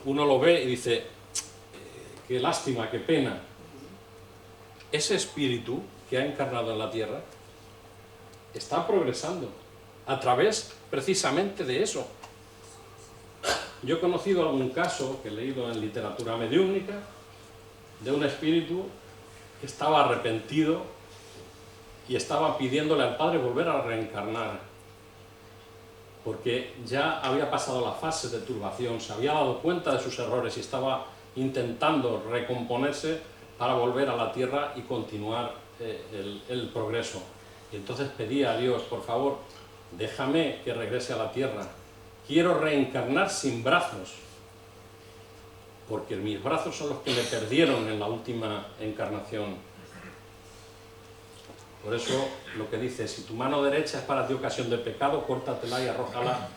uno lo ve y dice, qué lástima, qué pena. Ese espíritu que ha encarnado en la tierra está progresando a través precisamente de eso. Yo he conocido algún caso que he leído en literatura mediúmnica de un espíritu que estaba arrepentido y estaba pidiéndole al Padre volver a reencarnar, porque ya había pasado la fase de turbación, se había dado cuenta de sus errores y estaba intentando recomponerse para volver a la tierra y continuar el progreso. Y entonces pedía a Dios, por favor, déjame que regrese a la tierra, quiero reencarnar sin brazos, porque mis brazos son los que me perdieron en la última encarnación. Por eso lo que dice, si tu mano derecha es para ti ocasión de pecado, córtatela y arrójala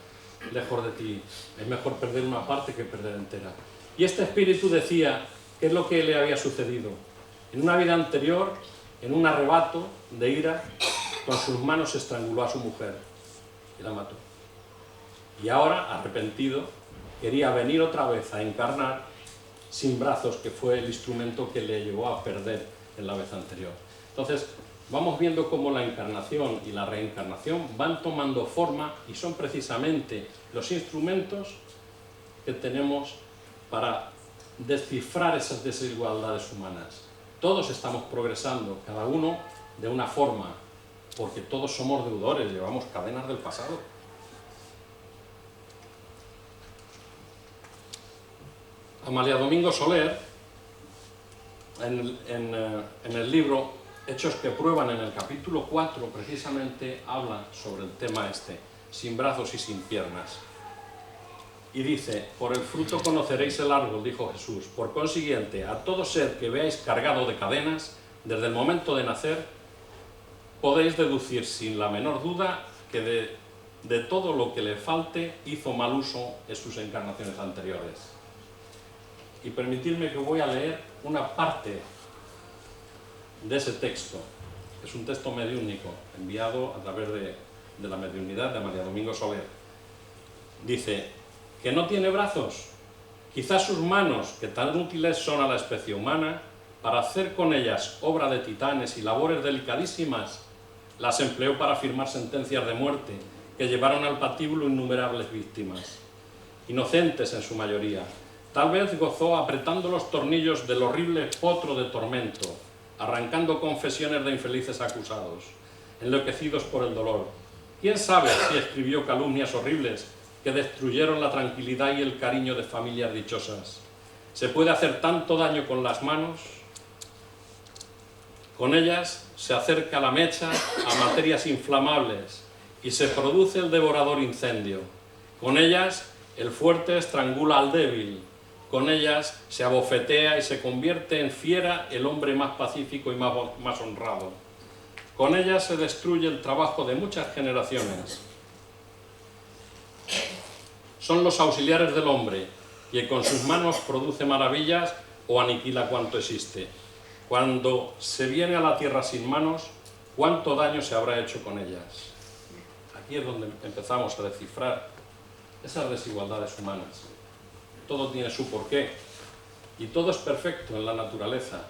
lejos de ti. Es mejor perder una parte que perder entera. Y este espíritu decía, ¿qué es lo que le había sucedido? En una vida anterior, en un arrebato de ira, con sus manos estranguló a su mujer y la mató. Y ahora, arrepentido, quería venir otra vez a encarnar sin brazos, que fue el instrumento que le llevó a perder en la vez anterior. Entonces, vamos viendo cómo la encarnación y la reencarnación van tomando forma y son precisamente los instrumentos que tenemos para descifrar esas desigualdades humanas. Todos estamos progresando, cada uno de una forma, porque todos somos deudores, llevamos cadenas del pasado. Amalia Domingo Soler, en el libro Hechos que prueban, en el capítulo 4, precisamente habla sobre el tema este, sin brazos y sin piernas. Y dice, por el fruto conoceréis el árbol, dijo Jesús. Por consiguiente, a todo ser que veáis cargado de cadenas, desde el momento de nacer, podéis deducir sin la menor duda que de todo lo que le falte hizo mal uso en sus encarnaciones anteriores. Y permitidme que voy a leer una parte de ese texto. Es un texto mediúnico, enviado a través de la mediunidad de Amalia Domingo Soler. Dice, que no tiene brazos, quizás sus manos, que tan útiles son a la especie humana, para hacer con ellas obra de titanes y labores delicadísimas, las empleó para firmar sentencias de muerte que llevaron al patíbulo innumerables víctimas, inocentes en su mayoría. Tal vez gozó apretando los tornillos del horrible potro de tormento, arrancando confesiones de infelices acusados, enloquecidos por el dolor. ¿Quién sabe si escribió calumnias horribles que destruyeron la tranquilidad y el cariño de familias dichosas? ¿Se puede hacer tanto daño con las manos? Con ellas se acerca la mecha a materias inflamables y se produce el devorador incendio. Con ellas el fuerte estrangula al débil. Con ellas se abofetea y se convierte en fiera el hombre más pacífico y más honrado. Con ellas se destruye el trabajo de muchas generaciones. Son los auxiliares del hombre, y con sus manos produce maravillas o aniquila cuanto existe. Cuando se viene a la tierra sin manos, ¿cuánto daño se habrá hecho con ellas? Aquí es donde empezamos a descifrar esas desigualdades humanas. Todo tiene su porqué, y todo es perfecto en la naturaleza,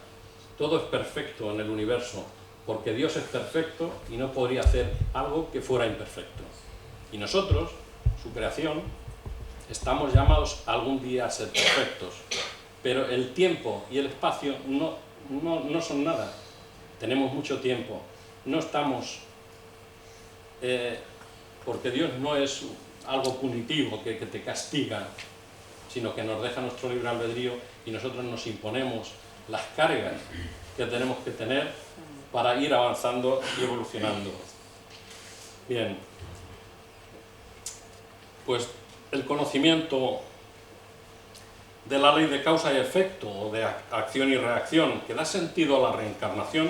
todo es perfecto en el universo, porque Dios es perfecto y no podría hacer algo que fuera imperfecto. Y nosotros, su creación, estamos llamados algún día a ser perfectos, pero el tiempo y el espacio no son nada. Tenemos mucho tiempo, no estamos, porque Dios no es algo punitivo que te castiga, sino que nos deja nuestro libre albedrío y nosotros nos imponemos las cargas que tenemos que tener para ir avanzando y evolucionando. Bien, pues el conocimiento de la ley de causa y efecto, o de acción y reacción, que da sentido a la reencarnación,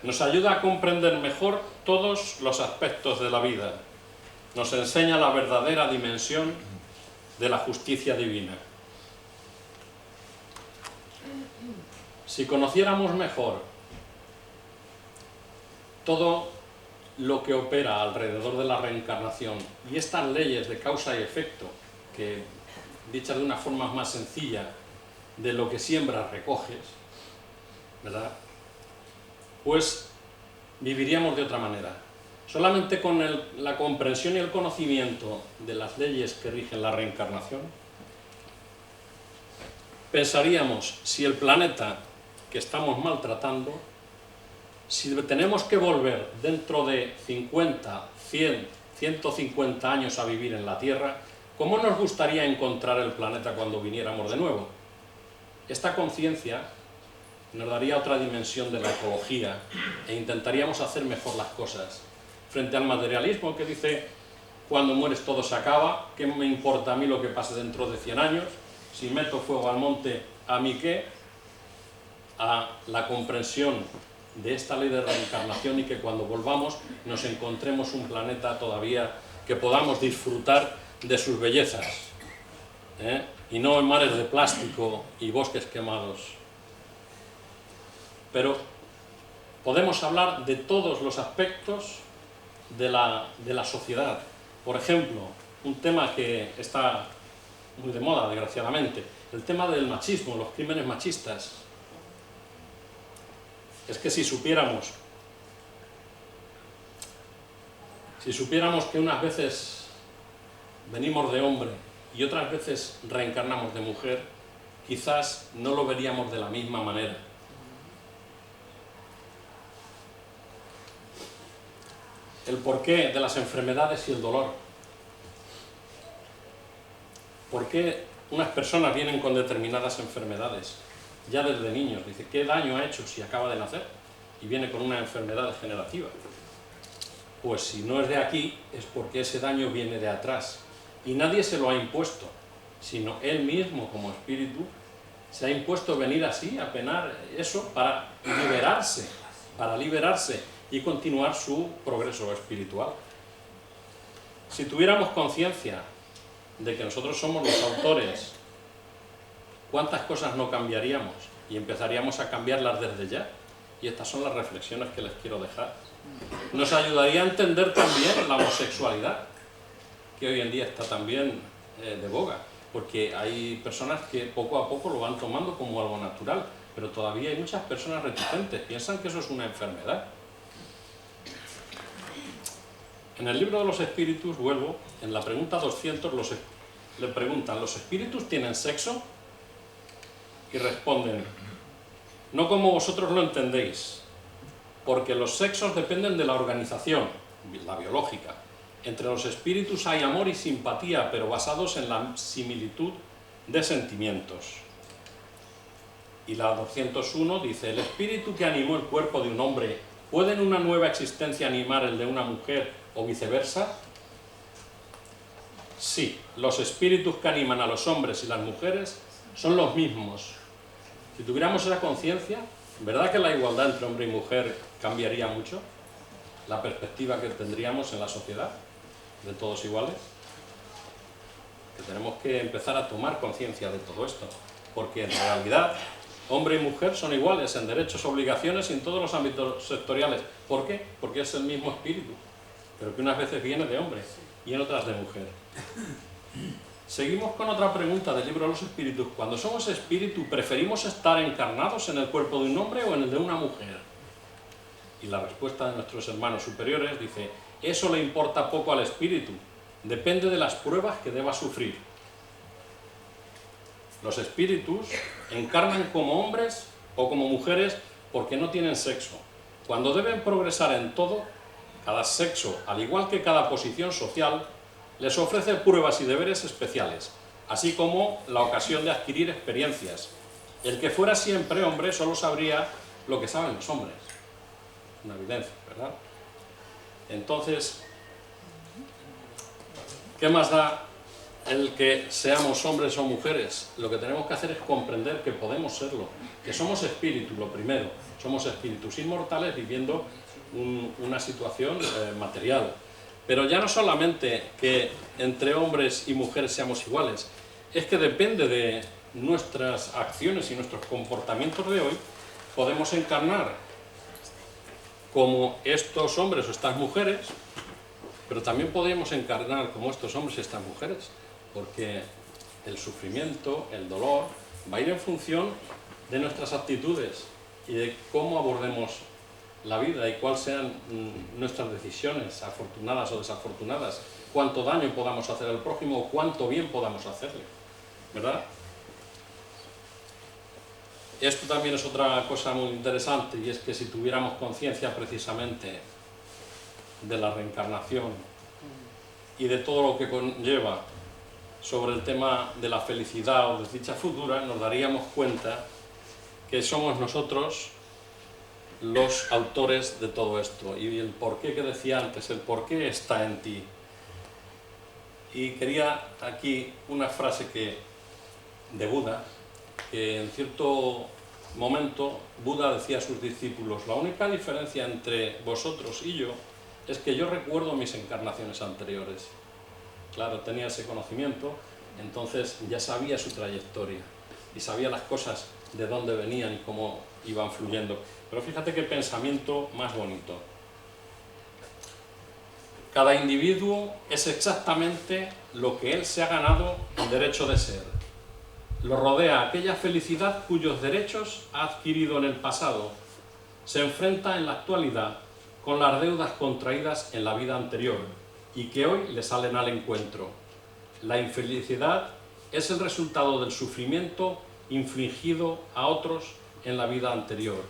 nos ayuda a comprender mejor todos los aspectos de la vida. Nos enseña la verdadera dimensión de la justicia divina. Si conociéramos mejor todo lo que opera alrededor de la reencarnación y estas leyes de causa y efecto que dichas de una forma más sencilla, de lo que siembras recoges, ¿verdad? Pues viviríamos de otra manera. Solamente con la comprensión y el conocimiento de las leyes que rigen la reencarnación, pensaríamos si el planeta que estamos maltratando, si tenemos que volver dentro de 50, 100, 150 años a vivir en la Tierra, ¿cómo nos gustaría encontrar el planeta cuando viniéramos de nuevo? Esta conciencia nos daría otra dimensión de la ecología e intentaríamos hacer mejor las cosas. Frente al materialismo que dice, cuando mueres todo se acaba, ¿qué me importa a mí lo que pase dentro de 100 años? Si meto fuego al monte, ¿a mí qué? A la comprensión de esta ley de reencarnación y que cuando volvamos nos encontremos un planeta todavía que podamos disfrutar de sus bellezas, ¿eh? Y no en mares de plástico y bosques quemados. Pero podemos hablar de todos los aspectos de la sociedad. Por ejemplo, un tema que está muy de moda, desgraciadamente, el tema del machismo, los crímenes machistas. Es que si supiéramos que unas veces venimos de hombre y otras veces reencarnamos de mujer, quizás no lo veríamos de la misma manera. El porqué de las enfermedades y el dolor. ¿Por qué unas personas vienen con determinadas enfermedades ya desde niños? Dice, ¿qué daño ha hecho si acaba de nacer y viene con una enfermedad degenerativa? Pues si no es de aquí, es porque ese daño viene de atrás. Y nadie se lo ha impuesto, sino él mismo como espíritu se ha impuesto venir así, a penar eso para liberarse y continuar su progreso espiritual. Si tuviéramos conciencia de que nosotros somos los autores, ¿cuántas cosas no cambiaríamos? Y empezaríamos a cambiarlas desde ya. Y estas son las reflexiones que les quiero dejar. Nos ayudaría a entender también la homosexualidad, que hoy en día está también de boga, porque hay personas que poco a poco lo van tomando como algo natural, pero todavía hay muchas personas reticentes, piensan que eso es una enfermedad. En el libro de los espíritus, vuelvo, en la pregunta 200 le preguntan, ¿los espíritus tienen sexo? Y responden, no como vosotros lo entendéis, porque los sexos dependen de la organización, la biológica. Entre los espíritus hay amor y simpatía, pero basados en la similitud de sentimientos. Y la 201 dice, ¿el espíritu que animó el cuerpo de un hombre puede en una nueva existencia animar el de una mujer o viceversa? Sí, los espíritus que animan a los hombres y las mujeres son los mismos. Si tuviéramos esa conciencia, ¿verdad que la igualdad entre hombre y mujer cambiaría mucho? La perspectiva que tendríamos en la sociedad, de todos iguales. Que tenemos que empezar a tomar conciencia de todo esto, porque en realidad hombre y mujer son iguales en derechos, obligaciones y en todos los ámbitos sectoriales. ¿Por qué? Porque es el mismo espíritu, pero que unas veces viene de hombre y en otras de mujer. Seguimos con otra pregunta del libro de los espíritus. Cuando somos espíritu, ¿preferimos estar encarnados en el cuerpo de un hombre o en el de una mujer? Y la respuesta de nuestros hermanos superiores dice, eso le importa poco al espíritu, depende de las pruebas que deba sufrir. Los espíritus encarnan como hombres o como mujeres porque no tienen sexo. Cuando deben progresar en todo, cada sexo, al igual que cada posición social, les ofrece pruebas y deberes especiales, así como la ocasión de adquirir experiencias. El que fuera siempre hombre solo sabría lo que saben los hombres. Una evidencia, ¿verdad? Entonces, ¿qué más da el que seamos hombres o mujeres? Lo que tenemos que hacer es comprender que podemos serlo, que somos espíritus, lo primero, somos espíritus inmortales viviendo una situación material. Pero ya no solamente que entre hombres y mujeres seamos iguales, es que depende de nuestras acciones y nuestros comportamientos de hoy, podemos encarnar como estos hombres o estas mujeres, pero también podemos encarnar como estos hombres y estas mujeres, porque el sufrimiento, el dolor, va a ir en función de nuestras actitudes y de cómo abordemos la vida y cuáles sean nuestras decisiones, afortunadas o desafortunadas, cuánto daño podamos hacer al prójimo o cuánto bien podamos hacerle, ¿verdad? Esto también es otra cosa muy interesante, y es que si tuviéramos conciencia precisamente de la reencarnación y de todo lo que conlleva sobre el tema de la felicidad o desdicha futura, nos daríamos cuenta que somos nosotros los autores de todo esto. Y el porqué que decía antes, el porqué está en ti. Y quería aquí una frase de Buda, que en cierto momento Buda decía a sus discípulos: la única diferencia entre vosotros y yo es que yo recuerdo mis encarnaciones anteriores. Claro, tenía ese conocimiento, entonces ya sabía su trayectoria y sabía las cosas de dónde venían y cómo iban fluyendo. Pero fíjate qué pensamiento más bonito. Cada individuo es exactamente lo que él se ha ganado el derecho de ser. Lo rodea aquella felicidad cuyos derechos ha adquirido en el pasado. Se enfrenta en la actualidad con las deudas contraídas en la vida anterior y que hoy le salen al encuentro. La infelicidad es el resultado del sufrimiento infligido a otros en la vida anterior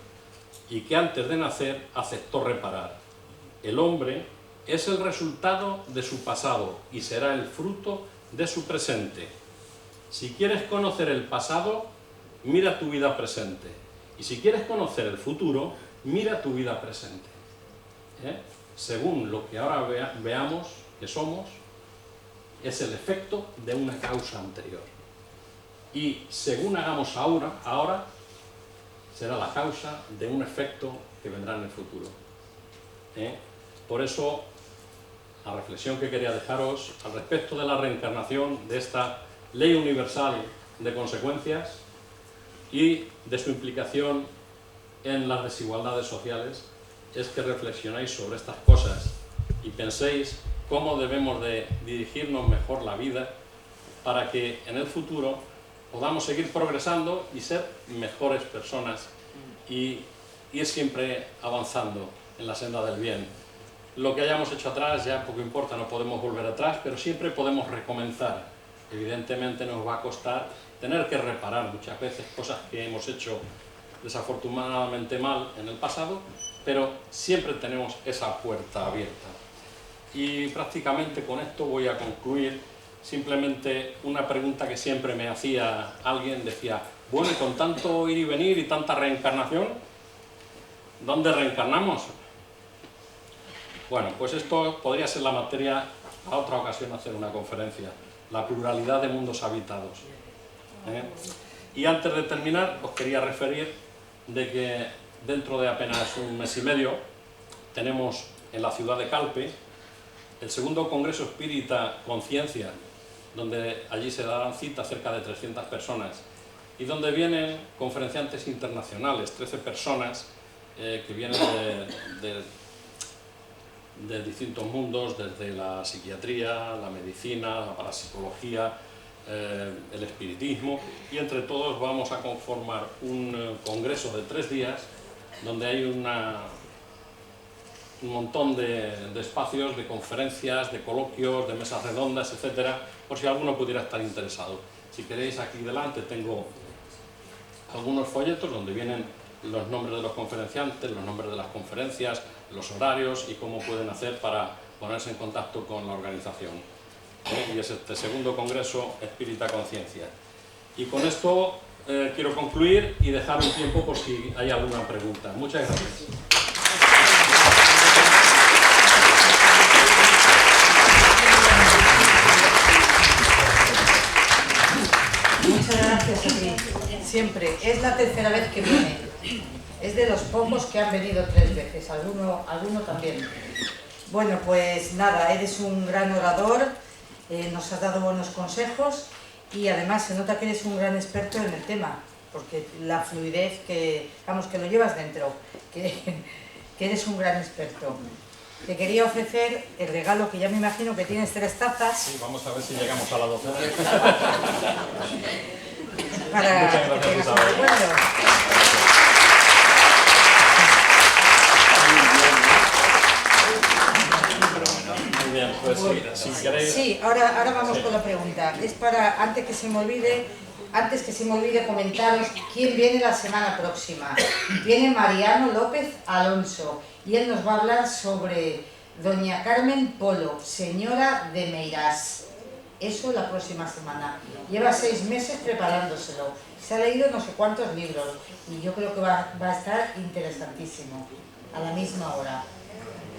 y que antes de nacer aceptó reparar. El hombre es el resultado de su pasado y será el fruto de su presente. Si quieres conocer el pasado, mira tu vida presente. Y si quieres conocer el futuro, mira tu vida presente. Según lo que ahora veamos que somos, es el efecto de una causa anterior. Y según hagamos ahora será la causa de un efecto que vendrá en el futuro. Por eso, la reflexión que quería dejaros al respecto de la reencarnación, de esta ley universal de consecuencias y de su implicación en las desigualdades sociales, es que reflexionéis sobre estas cosas y penséis cómo debemos de dirigirnos mejor la vida para que en el futuro podamos seguir progresando y ser mejores personas y ir siempre avanzando en la senda del bien. Lo que hayamos hecho atrás ya poco importa, no podemos volver atrás, pero siempre podemos recomenzar. Evidentemente nos va a costar tener que reparar muchas veces cosas que hemos hecho desafortunadamente mal en el pasado, pero siempre tenemos esa puerta abierta. Y prácticamente con esto voy a concluir. Simplemente una pregunta que siempre me hacía alguien, decía: bueno, y con tanto ir y venir y tanta reencarnación, ¿dónde reencarnamos? Bueno, pues esto podría ser la materia a otra ocasión, hacer una conferencia, la pluralidad de mundos habitados. Y antes de terminar, os quería referir de que dentro de apenas un mes y medio tenemos en la ciudad de Calpe el segundo Congreso Espírita Conciencia, donde allí se darán cita cerca de 300 personas y donde vienen conferenciantes internacionales, 13 personas que vienen de distintos mundos, desde la psiquiatría, la medicina, la parapsicología, el espiritismo, y entre todos vamos a conformar un congreso de 3 días donde hay un montón de espacios, de conferencias, de coloquios, de mesas redondas, etcétera, por si alguno pudiera estar interesado. Si queréis, aquí delante tengo algunos folletos donde vienen los nombres de los conferenciantes, los nombres de las conferencias, los horarios y cómo pueden hacer para ponerse en contacto con la organización. Y es este segundo Congreso Espírita Conciencia. Y con esto quiero concluir y dejar un tiempo por si hay alguna pregunta. Muchas gracias. Muchas gracias a ti. Siempre. Es la tercera vez que viene. Es de los pocos que han venido 3 veces. Alguno también. Bueno, pues nada, eres un gran orador, nos has dado buenos consejos y además se nota que eres un gran experto en el tema, porque la fluidez que, vamos, que lo llevas dentro, que eres un gran experto. te quería ofrecer el regalo que ya me imagino que tienes 3 tazas. Sí, vamos a ver si llegamos a la docena. Para Muchas que gracias, tengas un Isabel. recuerdo. Muy bien, pues si queréis... Sí, ahora vamos Sí. con la pregunta. Es para, antes que se me olvide comentaros quién viene la semana próxima. Viene Mariano López Alonso y él nos va a hablar sobre Doña Carmen Polo, señora de Meirás. Eso la próxima semana. Lleva 6 meses preparándoselo. Se ha leído no sé cuántos libros y yo creo que va a estar interesantísimo. A la misma hora.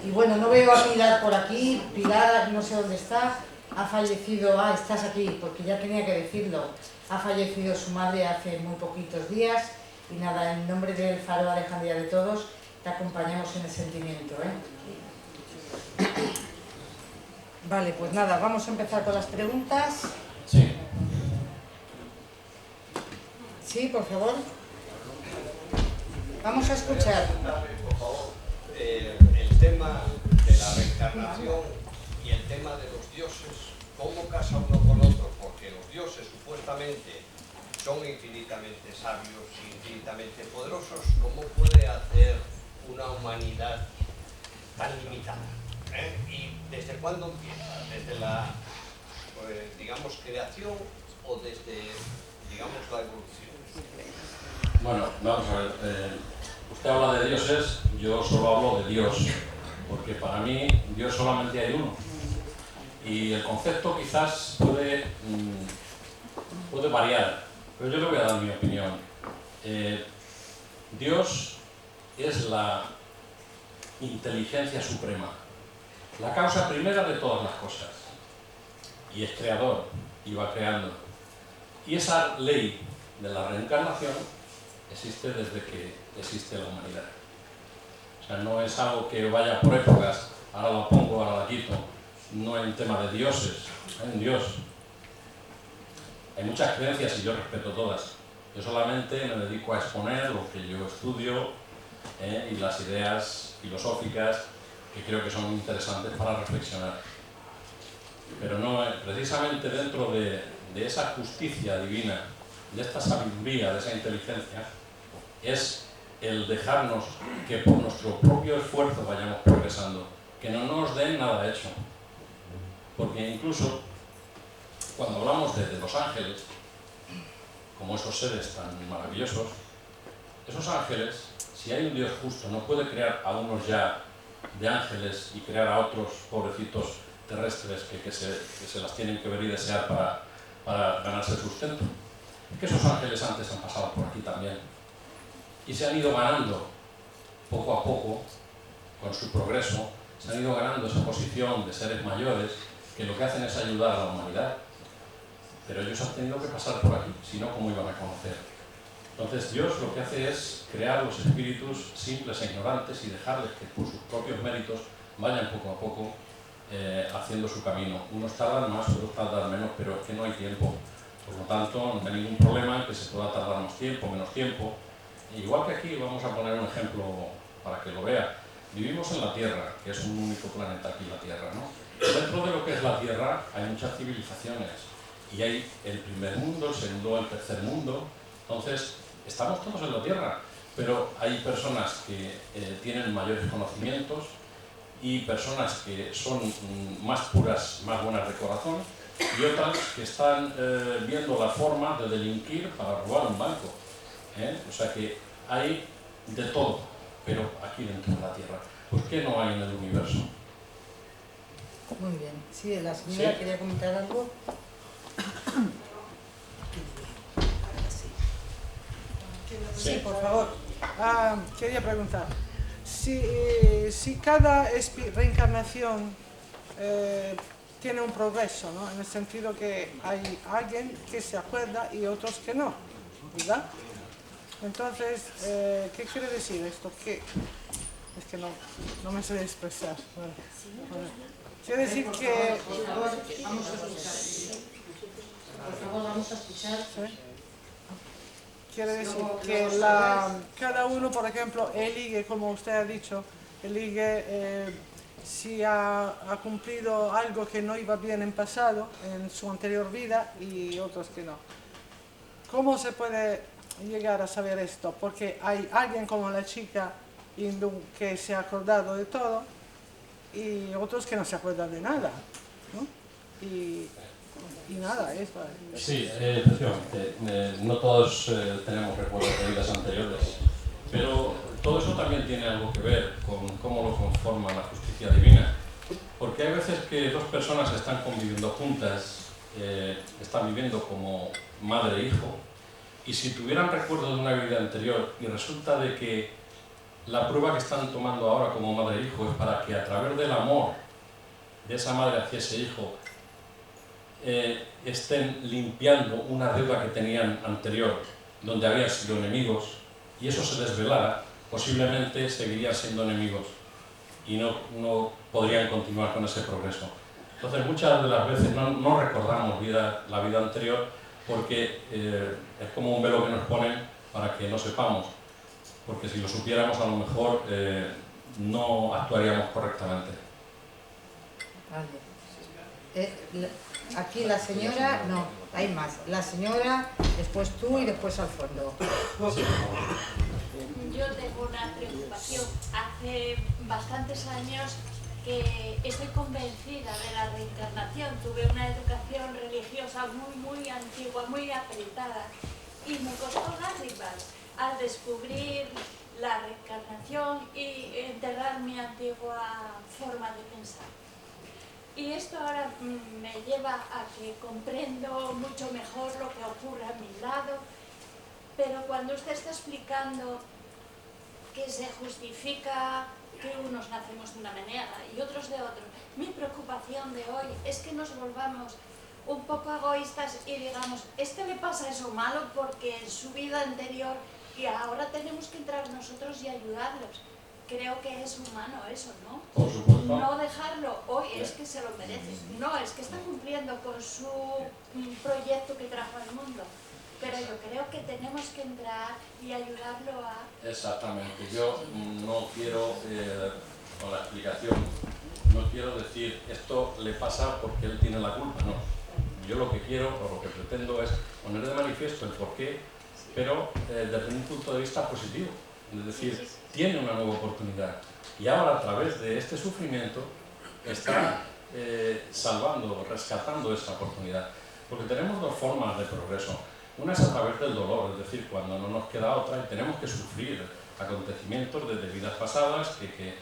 Y bueno, no veo a Pilar por aquí. Pilar, no sé dónde está. Ha fallecido, estás aquí, porque ya tenía que decirlo. Ha fallecido su madre hace muy poquitos días. Y nada, en nombre del Faro Alejandría de todos, te acompañamos en el sentimiento, ¿eh? Vale, pues nada, vamos a empezar con las preguntas. Sí. Sí, por favor. Vamos a escuchar. Por favor, el tema de la reencarnación y el tema de los dioses, ¿cómo casa uno con otro? Porque los dioses supuestamente son infinitamente sabios y infinitamente poderosos. ¿Cómo puede hacer una humanidad tan limitada? ¿Y desde cuándo empieza? ¿Desde la, digamos, creación o desde, digamos, la evolución? Bueno, vamos a ver. Usted habla de dioses, yo solo hablo de Dios, porque para mí Dios solamente hay uno. Y el concepto quizás puede variar, pero yo le voy a dar mi opinión. Dios es la inteligencia suprema, la causa primera de todas las cosas, y es creador, y va creando. Y esa ley de la reencarnación existe desde que existe la humanidad. O sea, no es algo que vaya por épocas, ahora la pongo, ahora la quito. No hay un tema de dioses, hay un Dios. Hay muchas creencias y yo respeto todas. Yo solamente me dedico a exponer lo que yo estudio y las ideas filosóficas que creo que son interesantes para reflexionar. Pero no, precisamente dentro de esa justicia divina, de esta sabiduría, de esa inteligencia, es el dejarnos que por nuestro propio esfuerzo vayamos progresando, que no nos den nada hecho. Porque incluso cuando hablamos de los ángeles, como esos seres tan maravillosos, esos ángeles, si hay un Dios justo, no puede crear a unos ya de ángeles y crear a otros pobrecitos terrestres que se las tienen que ver y desear para ganarse el sustento. Es que esos ángeles antes han pasado por aquí también y se han ido ganando poco a poco, con su progreso, se han ido ganando esa posición de seres mayores que lo que hacen es ayudar a la humanidad. Pero ellos han tenido que pasar por aquí, si no, ¿cómo iban a conocer? Entonces Dios lo que hace es crear los espíritus simples e ignorantes y dejarles que por sus propios méritos vayan poco a poco haciendo su camino. Unos tardan más, otros tardan menos, pero es que no hay tiempo. Por lo tanto, no hay ningún problema en que se pueda tardar más tiempo, menos tiempo. Igual que aquí, vamos a poner un ejemplo para que lo vea. Vivimos en la Tierra, que es un único planeta aquí, la Tierra, ¿no? Dentro de lo que es la Tierra hay muchas civilizaciones. Y hay el primer mundo, el segundo, el tercer mundo. Entonces, estamos todos en la Tierra, pero hay personas que tienen mayores conocimientos y personas que son más puras, más buenas de corazón, y otras que están viendo la forma de delinquir para robar un banco. O sea que hay de todo, pero aquí dentro de la Tierra. ¿Por qué no hay en el universo? Muy bien. Sí, la señora quería comentar algo. Sí, por favor. Quería preguntar, si cada reencarnación tiene un progreso, ¿no? En el sentido que hay alguien que se acuerda y otros que no, ¿verdad? Entonces, ¿qué quiere decir esto? Es que no me sé expresar. Bueno. Quiere decir que... Por favor, vamos a escuchar. Por favor, vamos a escuchar. ¿Sí? Quiere decir que cada uno, por ejemplo, elige, como usted ha dicho, elige si ha cumplido algo que no iba bien en pasado, en su anterior vida, y otros que no. ¿Cómo se puede llegar a saber esto? Porque hay alguien como la chica hindú que se ha acordado de todo y otros que no se acuerdan de nada, ¿no? Y nada, eso es. Sí, efectivamente. No todos tenemos recuerdos de vidas anteriores, pero todo eso también tiene algo que ver con cómo lo conforma la justicia divina. Porque hay veces que dos personas están conviviendo juntas, están viviendo como madre e hijo, y si tuvieran recuerdo de una vida anterior y resulta de que la prueba que están tomando ahora como madre e hijo es para que a través del amor de esa madre hacia ese hijo estén limpiando una deuda que tenían anterior, donde habían sido enemigos, y eso se desvelara, posiblemente seguirían siendo enemigos y no podrían continuar con ese progreso. Entonces muchas de las veces no recordamos la vida anterior porque es como un velo que nos ponen para que no sepamos, porque si lo supiéramos a lo mejor no actuaríamos correctamente. Vale. Aquí la señora, no, hay más. La señora, después tú y después al fondo. Yo tengo una preocupación. Hace bastantes años que estoy convencida de la reencarnación. Tuve una educación religiosa muy antigua, muy apretada, y me costó lágrimas al descubrir la reencarnación y enterrar mi antigua forma de pensar. Y esto ahora me lleva a que comprendo mucho mejor lo que ocurre a mi lado, pero cuando usted está explicando que se justifica que unos nacemos de una manera y otros de otra, mi preocupación de hoy es que nos volvamos un poco egoístas y digamos, este le pasa eso malo porque en su vida anterior y ahora tenemos que entrar nosotros y ayudarlos. Creo que es humano eso, ¿no? Por supuesto. No dejarlo hoy es que se lo merece. No, es que está cumpliendo con su proyecto que trajo al mundo. Pero yo creo que tenemos que entrar y ayudarlo a... Exactamente. Yo no quiero, con la explicación, no quiero decir esto le pasa porque él tiene la culpa, no. Yo lo que quiero o lo que pretendo es poner de manifiesto el porqué, pero desde un punto de vista positivo. Es decir, tiene una nueva oportunidad y ahora a través de este sufrimiento está salvando, rescatando esa oportunidad. Porque tenemos dos formas de progreso. Una es a través del dolor, es decir, cuando no nos queda otra y tenemos que sufrir acontecimientos de vidas pasadas que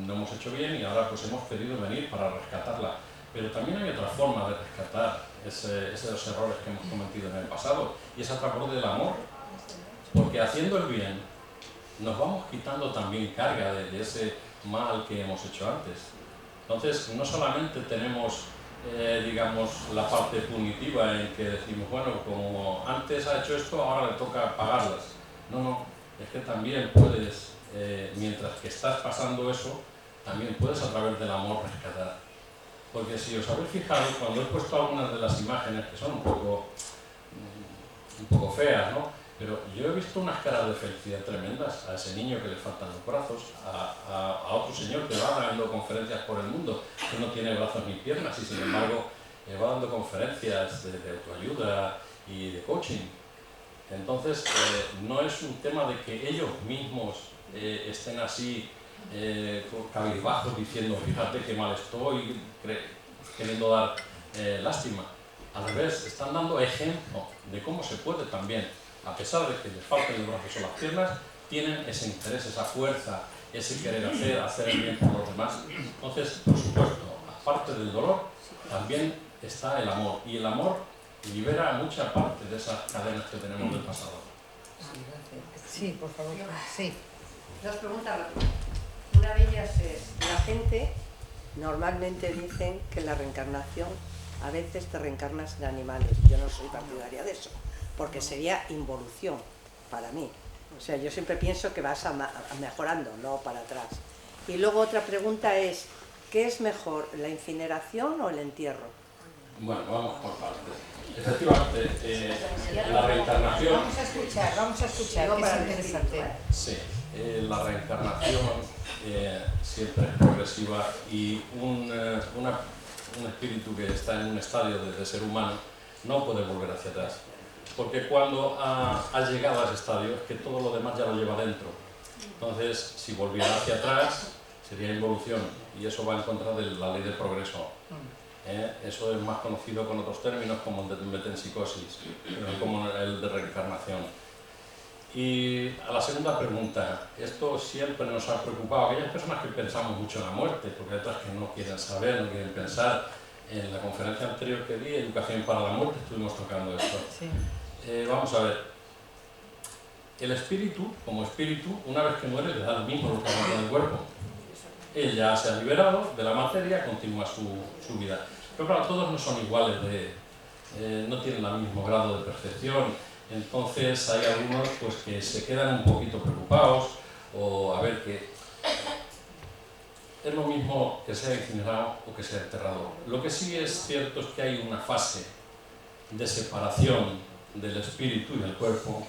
no hemos hecho bien y ahora pues hemos querido venir para rescatarla. Pero también hay otra forma de rescatar esos errores que hemos cometido en el pasado y es a través del amor. Porque haciendo el bien nos vamos quitando también carga de ese mal que hemos hecho antes. Entonces, no solamente tenemos, digamos, la parte punitiva en que decimos, bueno, como antes ha hecho esto, ahora le toca pagarlas. No, es que también puedes, mientras que estás pasando eso, también puedes a través del amor rescatar. Porque si os habéis fijado, cuando he puesto algunas de las imágenes que son un poco feas, ¿no? Pero yo he visto unas caras de felicidad tremendas a ese niño que le faltan los brazos, a otro señor que va dando conferencias por el mundo, que no tiene brazos ni piernas y sin embargo va dando conferencias de autoayuda y de coaching. Entonces no es un tema de que ellos mismos estén así cabizbajos diciendo fíjate qué mal estoy, queriendo dar lástima. Al revés, están dando ejemplo de cómo se puede también, a pesar de que les falten los brazos o las piernas, tienen ese interés, esa fuerza, ese querer hacer el bien por los demás. Entonces, por supuesto, aparte del dolor, también está el amor. Y el amor libera mucha parte de esas cadenas que tenemos del pasado. Sí, por favor. Sí. Dos preguntas rápidas. Una de ellas es, la gente normalmente dicen que la reencarnación a veces te reencarnas en animales. Yo no soy partidaria de eso, porque sería involución para mí. O sea, yo siempre pienso que vas mejorando, no para atrás. Y luego otra pregunta es, ¿qué es mejor, la incineración o el entierro? Bueno, vamos por partes. Efectivamente, la reencarnación... Vamos a escuchar, que es interesante. Sí, la reencarnación siempre es progresiva y un espíritu que está en un estadio de ser humano no puede volver hacia atrás. Porque cuando ha llegado a ese estadio es que todo lo demás ya lo lleva dentro. Entonces, si volviera hacia atrás, sería involución, y eso va en contra de la ley de progreso. Eso es más conocido con otros términos como el de metempsicosis, como el de reencarnación. Y a la segunda pregunta, esto siempre nos ha preocupado a aquellas personas que pensamos mucho en la muerte, porque hay otras que no quieren saber, no quieren pensar. En la conferencia anterior que di, Educación para la Muerte, estuvimos tocando esto. Sí. Vamos a ver, el espíritu, como espíritu, una vez que muere le da lo mismo lo que haga con el cuerpo. Él ya se ha liberado de la materia, continúa su vida. Pero claro, todos no son iguales, no tienen el mismo grado de percepción, entonces hay algunos pues, que se quedan un poquito preocupados, o a ver que es lo mismo que sea incinerado o que sea enterrado. Lo que sí es cierto es que hay una fase de separación del espíritu y del cuerpo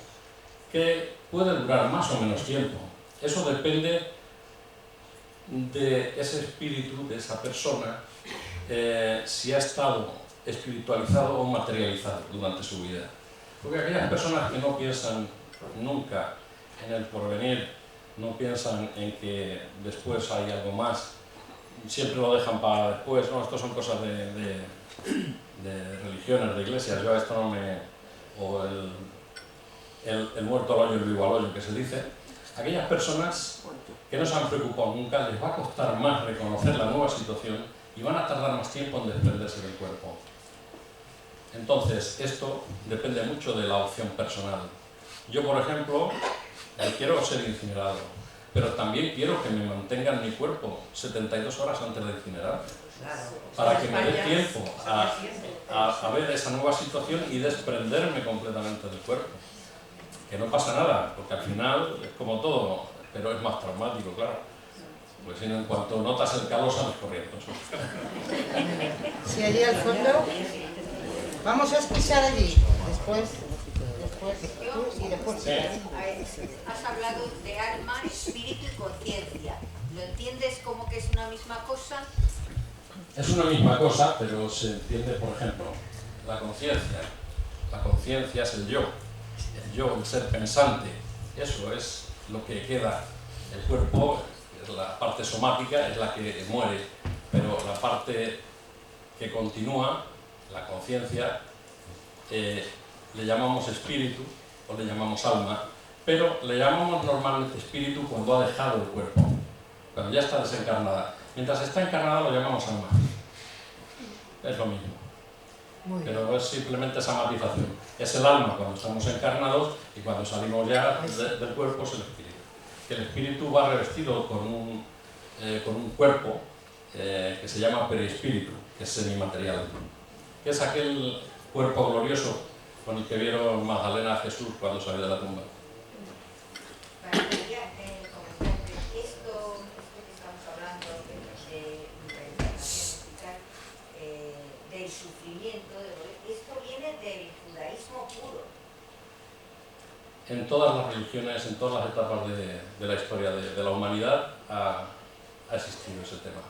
que puede durar más o menos tiempo. Eso depende de ese espíritu, de esa persona, si ha estado espiritualizado o materializado durante su vida. Porque aquellas personas que no piensan nunca en el porvenir, no piensan en que después hay algo más, siempre lo dejan para después, no, esto son cosas de religiones, de iglesias, yo a esto no me... o el muerto al hoyo, el vivo al hoyo, que se dice. Aquellas personas que no se han preocupado nunca, les va a costar más reconocer la nueva situación y van a tardar más tiempo en desprenderse del cuerpo. Entonces, esto depende mucho de la opción personal. Yo, por ejemplo, quiero ser incinerado, pero también quiero que me mantengan mi cuerpo 72 horas antes de incinerar, para que me dé tiempo a ver esa nueva situación y desprenderme completamente del cuerpo. Que no pasa nada, porque al final es como todo, pero es más traumático, claro. Porque si no, en cuanto notas el calor, sales corriendo. Sí, allí al fondo. Vamos a escuchar allí. Después tú y después. Sí. Has hablado de alma, espíritu y conciencia. ¿Lo entiendes como que es una misma cosa? Es una misma cosa, pero se entiende, por ejemplo, la conciencia. La conciencia es el yo, el ser pensante. Eso es lo que queda. El cuerpo, la parte somática, es la que muere, pero la parte que continúa, la conciencia, le llamamos espíritu o le llamamos alma, pero le llamamos normalmente espíritu cuando ha dejado el cuerpo, cuando ya está desencarnada. Mientras está encarnada lo llamamos alma. Es lo mismo. Pero es simplemente esa matización. Es el alma cuando estamos encarnados y cuando salimos ya del cuerpo es el espíritu. El espíritu va revestido con un cuerpo que se llama perispíritu, que es semimaterial, que es aquel cuerpo glorioso con el que vieron Magdalena a Jesús cuando salió de la tumba. Esto que estamos hablando de reencarnación y tal, del sufrimiento, esto viene del judaísmo puro. En todas las religiones, en todas las etapas de la historia de la humanidad ha existido ese tema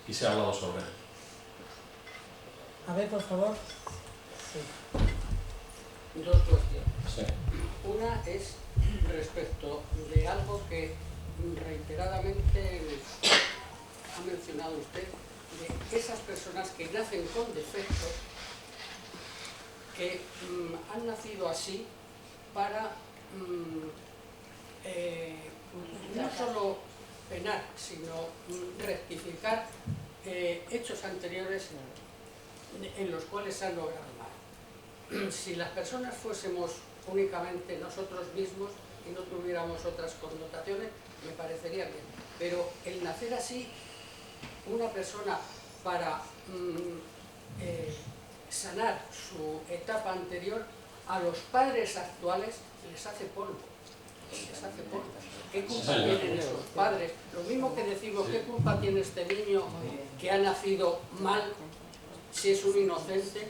y se ha hablado sobre él. A ver, por favor. Sí. Dos cuestiones. Sí. Una es respecto de algo que reiteradamente ha mencionado usted, de esas personas que nacen con defectos, que han nacido así para no solo penar, sino rectificar hechos anteriores en los cuales se han logrado mal. Si las personas fuésemos únicamente nosotros mismos y no tuviéramos otras connotaciones, me parecería bien. Pero el nacer así, una persona para sanar su etapa anterior, a los padres actuales les hace polvo. Les hace polvo. ¿Qué culpa tienen esos padres? Lo mismo que decimos, ¿qué culpa tiene este niño que ha nacido mal si es un inocente?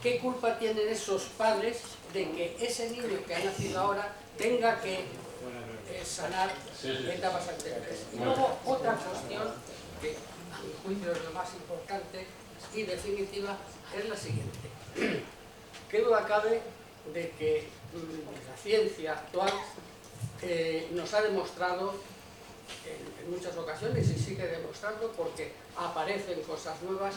¿Qué culpa tienen esos padres de que ese niño que ha nacido ahora tenga que sanar etapas anteriores. Y luego otra cuestión que a mi juicio es lo más importante y definitiva es la siguiente. ¿Qué duda cabe de que la ciencia actual nos ha demostrado en muchas ocasiones y sigue demostrando porque aparecen cosas nuevas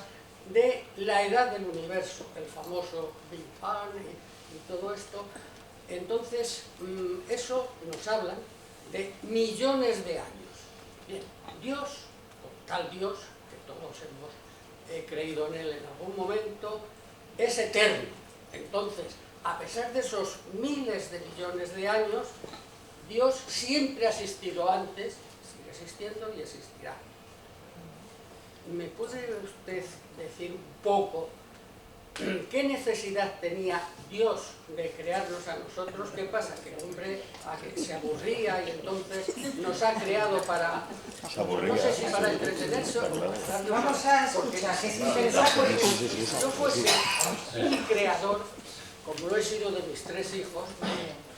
de la edad del universo, el famoso Big Bang y todo esto? Entonces, eso nos habla de millones de años. Bien, Dios, tal Dios, que todos hemos creído en él en algún momento, es eterno. Entonces, a pesar de esos miles de millones de años, Dios siempre ha existido antes, sigue existiendo y existirá. ¿Me puede usted decir un poco qué necesidad tenía Dios de crearnos a nosotros? ¿Qué pasa? Que el hombre se aburría y entonces nos ha creado para, no sé si para entretenerse o para darnos... Vamos a escuchar, que es interesante. Si yo fuese un creador, como lo he sido de mis 3 hijos,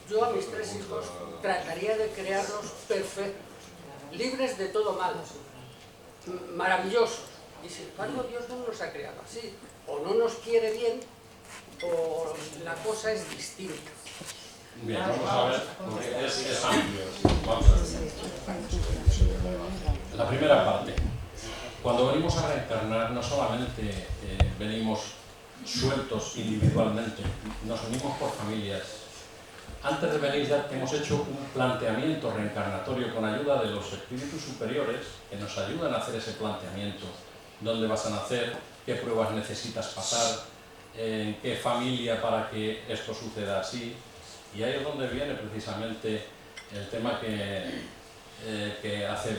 yo a mis 3 hijos trataría de crearlos perfectos, libres de todo mal, maravillosos. Y sin embargo Dios no nos ha creado así. O no nos quiere bien, o la cosa es distinta. Bien, vamos a ver, porque es amplio. Vamos a ver. La primera parte. Cuando venimos a reencarnar, no solamente venimos sueltos individualmente, nos unimos por familias. Antes de venir ya hemos hecho un planteamiento reencarnatorio con ayuda de los espíritus superiores que nos ayudan a hacer ese planteamiento. ¿Dónde vas a nacer? ¿Qué pruebas necesitas pasar? ¿En qué familia para que esto suceda así? Y ahí es donde viene precisamente el tema que hace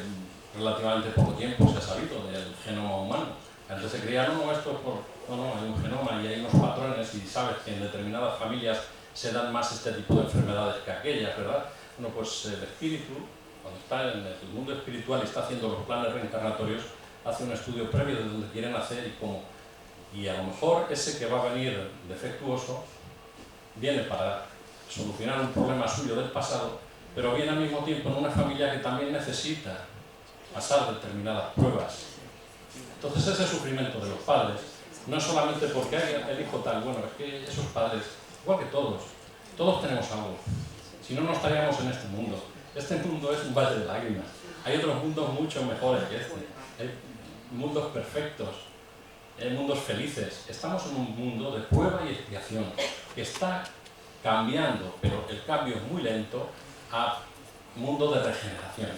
relativamente poco tiempo se ha sabido del genoma humano. Antes se creía, no, esto es por... No, hay un genoma y hay unos patrones y sabes que en determinadas familias se dan más este tipo de enfermedades que aquellas, ¿verdad? Bueno, pues el espíritu, cuando está en el mundo espiritual y está haciendo los planes reencarnatorios, hace un estudio previo de dónde quieren hacer y cómo. Y a lo mejor ese que va a venir defectuoso viene para solucionar un problema suyo del pasado, pero viene al mismo tiempo en una familia que también necesita pasar determinadas pruebas. Entonces ese sufrimiento de los padres no es solamente porque hay el hijo tal, bueno, es que esos padres, igual que todos tenemos algo. Si no, no estaríamos en este mundo. Este mundo es un valle de lágrimas. Hay otros mundos mucho mejores que este. Hay mundos perfectos, hay mundos felices. Estamos en un mundo de prueba y expiación que está cambiando, pero el cambio es muy lento, a mundo de regeneración.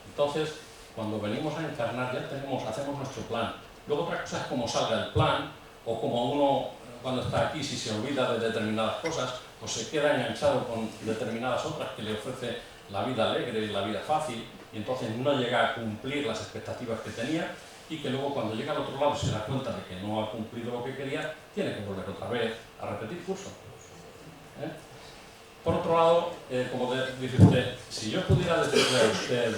Entonces, cuando venimos a encarnar ya hacemos nuestro plan. Luego otra cosa es cómo salga el plan, o como uno cuando está aquí, si se olvida de determinadas cosas, o se queda enganchado con determinadas otras que le ofrece la vida alegre y la vida fácil, y entonces no llega a cumplir las expectativas que tenía, y que luego cuando llega al otro lado se da cuenta de que no ha cumplido lo que quería, tiene que volver otra vez a repetir curso. Por otro lado, como dice usted, si yo pudiera decirle a usted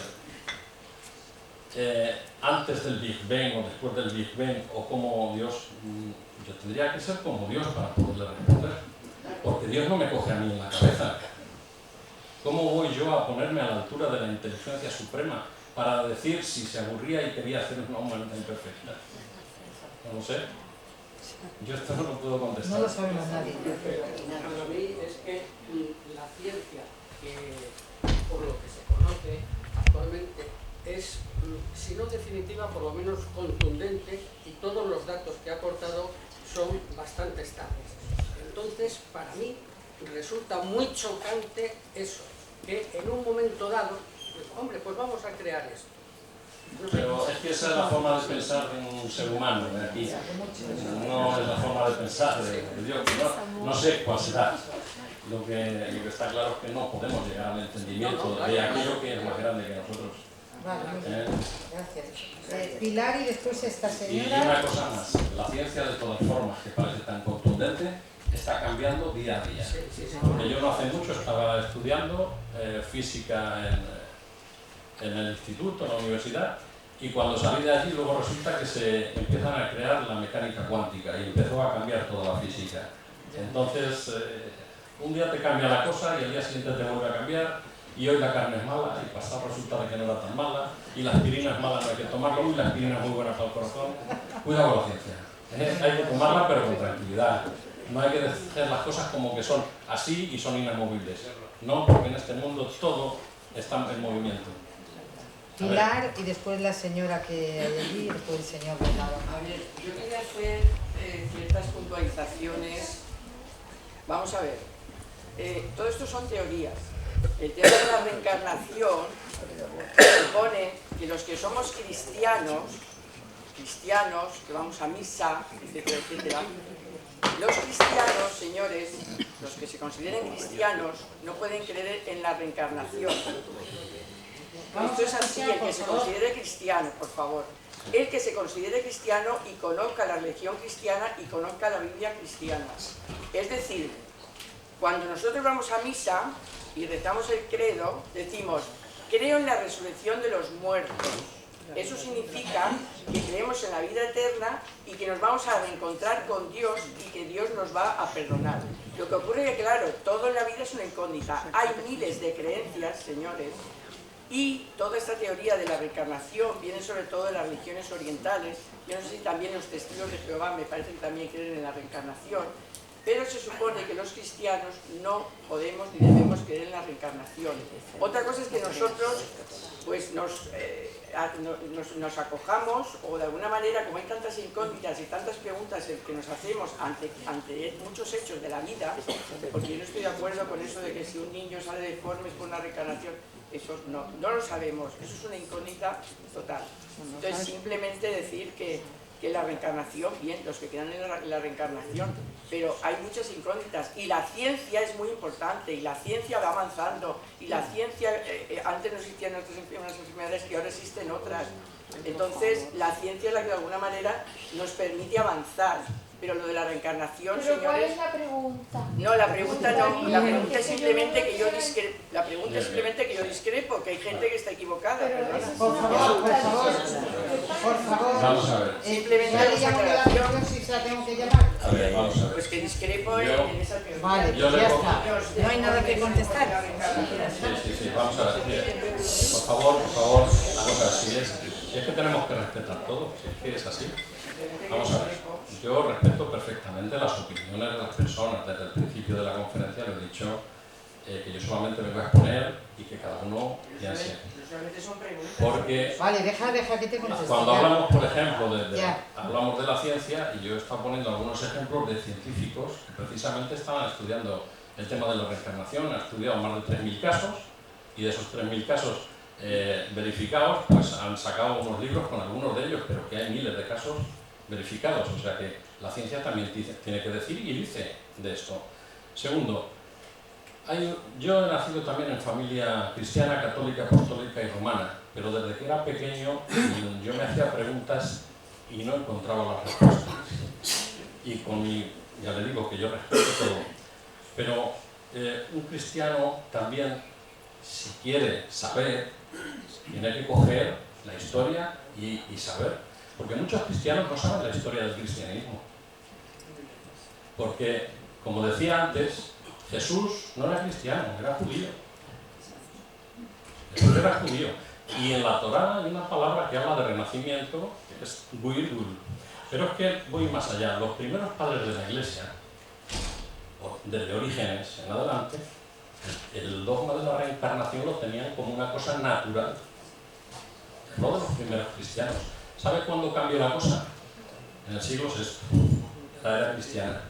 antes del Big Bang o después del Big Bang, o como Dios, yo tendría que ser como Dios para poderle responder, porque Dios no me coge a mí en la cabeza. ¿Cómo voy yo a ponerme a la altura de la inteligencia suprema para decir si se aburría y quería hacer una humanidad imperfecta? No lo sé. Yo esto no lo puedo contestar. No lo sabemos nadie. Para mí es que la ciencia, que por lo que se conoce actualmente, es, si no definitiva, por lo menos contundente, y todos los datos que ha aportado son bastante estables. Entonces, para mí, resulta muy chocante eso, que en un momento dado, hombre, pues vamos a crear esto. No sé. Pero es que esa es la forma de pensar de un ser humano, de aquí. No es la forma de pensar de Dios. No sé cuál será. Lo que está claro es que no podemos llegar al entendimiento de aquello que es más grande que nosotros. Vale, muy bien. Gracias. Pilar y después esta Y señora. una cosa más, la ciencia de todas formas, que parece tan contundente, está cambiando día a día. Porque yo no hace mucho estaba estudiando física en el instituto, en la universidad, y cuando salí de allí luego resulta que se empiezan a crear la mecánica cuántica y empezó a cambiar toda la física. Entonces, un día te cambia la cosa y al día siguiente te vuelve a cambiar, y hoy la carne es mala, y pasado resulta de que no era tan mala, y la aspirina es mala, no hay que tomarlo, y la aspirina es muy buena para el corazón. Cuidado con la ciencia. Hay que tomarla, pero con tranquilidad. No hay que hacer las cosas como que son así y son inamovibles. No, porque en este mundo todo está en movimiento. Pilar y después la señora que hay allí y después el señor Bernardo. A ver, yo quería hacer ciertas puntualizaciones. Vamos a ver, todo esto son teorías. El tema de la reencarnación supone que los que somos cristianos, que vamos a misa, etcétera, etcétera, los cristianos, señores, los que se consideren cristianos, no pueden creer en la reencarnación. Esto es así, el que se considere cristiano, por favor. El que se considere cristiano y conozca la religión cristiana y conozca la Biblia cristiana. Es decir, cuando nosotros vamos a misa y rezamos el credo, decimos, creo en la resurrección de los muertos. Eso significa que creemos en la vida eterna y que nos vamos a reencontrar con Dios y que Dios nos va a perdonar. Lo que ocurre es que, claro, todo en la vida es una incógnita. Hay miles de creencias, señores, y toda esta teoría de la reencarnación viene sobre todo de las religiones orientales. Yo no sé si también los testigos de Jehová me parece que también creen en la reencarnación, pero se supone que los cristianos no podemos ni debemos creer en la reencarnación. Otra cosa es que nosotros pues nos acojamos, o de alguna manera, como hay tantas incógnitas y tantas preguntas que nos hacemos ante muchos hechos de la vida, porque yo no estoy de acuerdo con eso de que si un niño sale deforme es por una reencarnación. Eso no lo sabemos, eso es una incógnita total. Entonces simplemente decir que la reencarnación, bien, los que crean en la reencarnación, pero hay muchas incógnitas y la ciencia es muy importante y la ciencia va avanzando y la ciencia, antes no existían unas enfermedades que ahora existen otras. Entonces la ciencia es la que de alguna manera nos permite avanzar. Pero lo de la reencarnación, ¿Pero señores... cuál es la pregunta? No, la pregunta no, la pregunta es simplemente que yo discrepo, porque hay gente que está equivocada, perdona. Por favor, Vamos a ver. Simplemente ya le esa llamo yo la aclaración, atención si se la tengo que llamar. A ver, vamos a ver. pues que discrepo en esa teoría. Vale, Yo le ya pongo- está. No hay nada que contestar. Sí, vamos a ver. Mire, por favor, vamos a ver si es que tenemos que respetar todo, si es que es así. Vamos a ver. Yo respeto perfectamente las opiniones de las personas. Desde el principio de la conferencia lo he dicho, que yo solamente vengo a exponer y que cada uno piense. Solamente son preguntas. Porque Vale, deja que te conteste. cuando ya. hablamos, por ejemplo, Ya. hablamos de la ciencia, y yo he estado poniendo algunos ejemplos de científicos que precisamente estaban estudiando el tema de la reencarnación, han estudiado más de 3.000 casos, y de esos 3.000 casos verificados, pues han sacado unos libros con algunos de ellos, pero que hay miles de casos verificados, o sea que la ciencia también tiene que decir y dice de esto. Segundo, yo he nacido también en familia cristiana, católica, apostólica y romana, pero desde que era pequeño yo me hacía preguntas y no encontraba las respuestas. Y ya le digo que yo respeto todo, pero un cristiano también, si quiere saber, tiene que coger la historia y saber, porque muchos cristianos no saben la historia del cristianismo, porque, como decía antes, Jesús no era cristiano, era judío. Jesús era judío. Y en la Torá hay una palabra que habla de renacimiento, que es Guilgul. Pero es que voy más allá. Los primeros padres de la Iglesia, desde Orígenes en adelante, el dogma de la reencarnación lo tenían como una cosa natural. No de los primeros cristianos. ¿Sabe cuándo cambió la cosa? En el siglo VI, la era cristiana,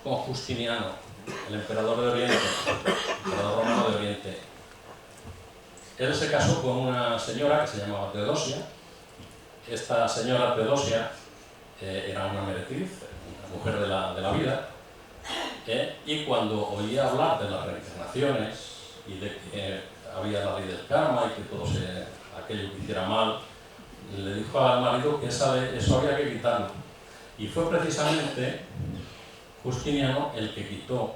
con Justiniano, el emperador de Oriente, el emperador romano de Oriente. Él se casó con una señora que se llamaba Teodosia. Esta señora Teodosia era una meretriz, una mujer de la vida, y cuando oía hablar de las reencarnaciones y de que había la ley del karma y que todo aquello que hiciera mal, le dijo al marido que eso había que quitarlo. Y fue precisamente Justiniano el que quitó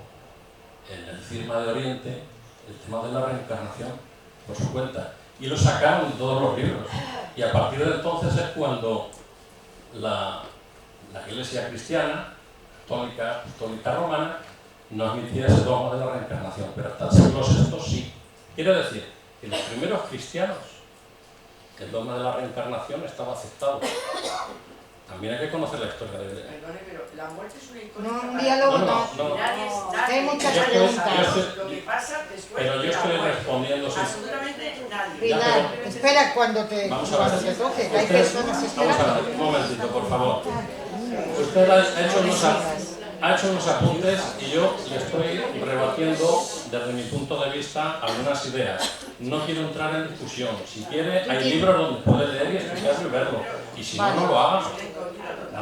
en el Cisma de Oriente el tema de la reencarnación por su cuenta. Y lo sacaron de todos los libros. Y a partir de entonces es cuando la Iglesia cristiana, católica, apostólica romana, no admitía ese dogma de la reencarnación. Pero hasta el siglo VI sí. Quiere decir en los primeros cristianos el dogma de la reencarnación estaba aceptado. También hay que conocer la historia de... Perdone, pero la muerte es una No, incógnita. un diálogo no. Hay muchas preguntas. Lo que pasa después Pero yo estoy respondiendo... absolutamente nadie. Pilar, espera cuando te toque, que hay personas Vamos a ver, esperando. un momentito, por favor. Usted ha hecho unos apuntes y yo le estoy rebatiendo desde mi punto de vista algunas ideas. No quiero entrar en discusión. Si quiere, hay libros donde puede leer y explicarlo y verlo. Y si no, no lo haga.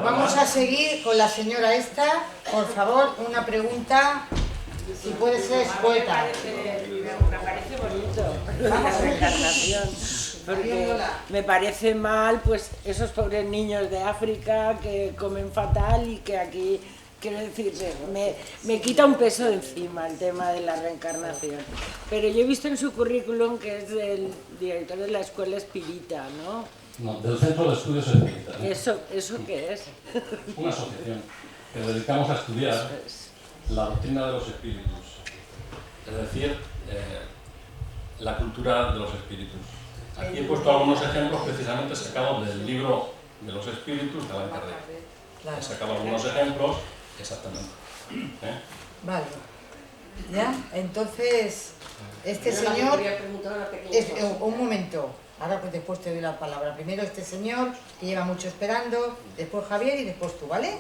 Vamos a seguir con la señora esta. Por favor, una pregunta, si puede ser escueta. Me parece bonito la reencarnación, porque me parece mal pues esos pobres niños de África que comen fatal y que aquí, quiero decir, me quita un peso de encima el tema de la reencarnación. Pero yo he visto en su currículum que es el director de la escuela espírita, ¿no? No, del Centro de Estudios Espíritas. ¿Eso qué es? Una asociación que nos dedicamos a estudiar la doctrina de los espíritus, es decir, la cultura de los espíritus. Aquí he puesto algunos ejemplos precisamente sacados del libro de los espíritus de Allan Kardec. He sacado algunos ejemplos, exactamente. Vale. ¿Ya? Entonces, este señor... Un momento. Ahora pues después te doy la palabra. Primero este señor, que lleva mucho esperando, después Javier y después tú, ¿vale?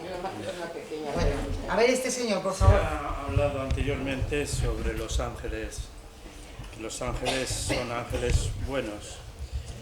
Bueno, a ver este señor, por favor. Se ha hablado anteriormente sobre los ángeles. Los ángeles son ángeles buenos.